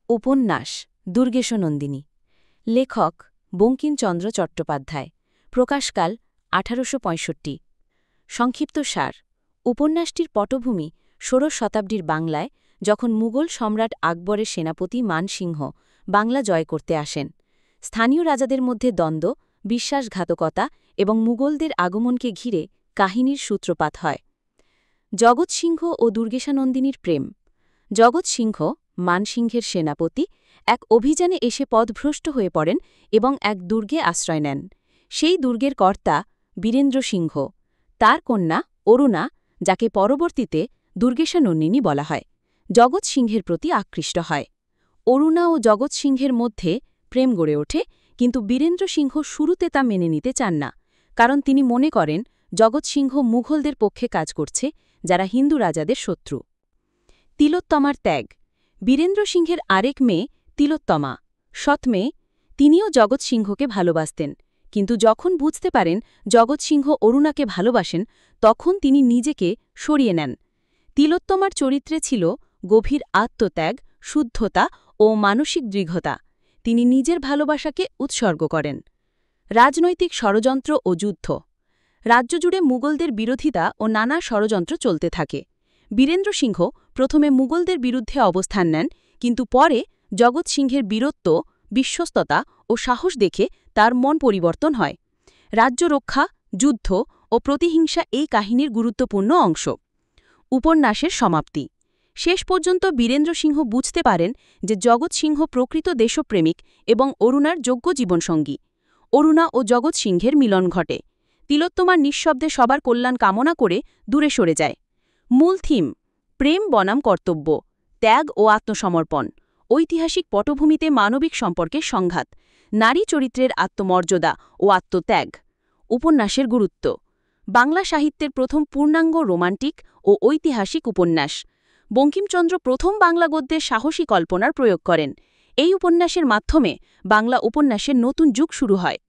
উপন্যাস দুর্গেশনন্দিনী। লেখক বঙ্কিমচন্দ্র চট্টোপাধ্যায়। প্রকাশকাল 1865। সংক্ষিপ্ত সার। উপন্যাসটির পটভূমি ষোড়শ শতাব্দীর বাংলায়, যখন মুঘল সম্রাট আকবরের সেনাপতি মানসিংহ বাংলা জয় করতে আসেন। স্থানীয় রাজাদের মধ্যে দ্বন্দ্ব, বিশ্বাসঘাতকতা এবং মুঘলদের আগমনকে ঘিরে কাহিনীর সূত্রপাত হয়। জগৎ সিংহ ও দুর্গেশানন্দিনীর প্রেম। জগৎ সিংহ, মানসিংহের সেনাপতি, এক অভিযানে এসে পথভ্রষ্ট হয়ে পড়েন এবং এক দুর্গে আশ্রয় নেন। সেই দুর্গের কর্তা বীরেন্দ্র সিংহ, তার কন্যা অরুণা, যাকে পরবর্তীতে দুর্গেশানন্দিনী বলা হয়, জগৎ সিংহের প্রতি আকৃষ্ট হয়। অরুণা ও জগৎ সিংহের মধ্যে প্রেম গড়ে ওঠে, কিন্তু বীরেন্দ্র সিংহ শুরুতে তা মেনে নিতে চান না, কারণ তিনি মনে করেন জগৎ সিংহ মুঘলদের পক্ষে কাজ করছে, যারা হিন্দু রাজাদের শত্রু। তিলোত্তমার ত্যাগ। বীরেন্দ্র সিংহের আরেক মেয়ে তিলোত্তমা, সৎ মেয়ে। তিনিও জগৎ সিংহকে ভালোবাসতেন, কিন্তু যখন বুঝতে পারেন জগৎ সিংহ অরুণাকে ভালোবাসেন, তখন তিনি নিজেকে সরিয়ে নেন। তিলোত্তমার চরিত্রে ছিল গভীর আত্মত্যাগ, শুদ্ধতা ও মানসিক দৃঢ়তা। তিনি নিজের ভালোবাসাকে উৎসর্গ করেন। রাজনৈতিক ষড়যন্ত্র ও যুদ্ধ। রাজ্য জুড়ে মুঘলদের বিরোধিতা ও নানা ষড়যন্ত্র চলতে থাকে। বীরেন্দ্র সিংহ প্রথমে মুঘলদের বিরুদ্ধে অবস্থান নেন, কিন্তু পরে জগৎ সিংহের বীরত্ব, বিশ্বস্ততা ও সাহস দেখে তার মন পরিবর্তন হয়। রাজ্য রক্ষা, যুদ্ধ ও প্রতিহিংসা এই কাহিনীর গুরুত্বপূর্ণ অংশ। উপন্যাসের সমাপ্তি। শেষ পর্যন্ত বীরেন্দ্র সিংহ বুঝতে পারেন যে জগৎ সিংহ প্রকৃত দেশপ্রেমিক এবং অরুণার যোগ্য জীবনসঙ্গী। অরুণা ও জগৎ সিংহের মিলন ঘটে। তিলোত্তমার নিঃশব্দে সবার কল্যাণ কামনা করে দূরে সরে যায়। মূল থিম: প্রেম বনাম কর্তব্য, ত্যাগ ও আত্মসমর্পণ। ঐতিহাসিক পটভূমিতে মানবিক সম্পর্কের সংঘাত, নারী চরিত্রের আত্মমর্যাদা ও আত্মত্যাগ। উপন্যাসের গুরুত্ব। বাংলা সাহিত্যের প্রথম পূর্ণাঙ্গ রোমান্টিক ও ঐতিহাসিক উপন্যাস। বঙ্কিমচন্দ্র প্রথম বাংলা গদ্যে সাহসী কল্পনার প্রয়োগ করেন। এই উপন্যাসের মাধ্যমে বাংলা উপন্যাসের নতুন যুগ শুরু হয়।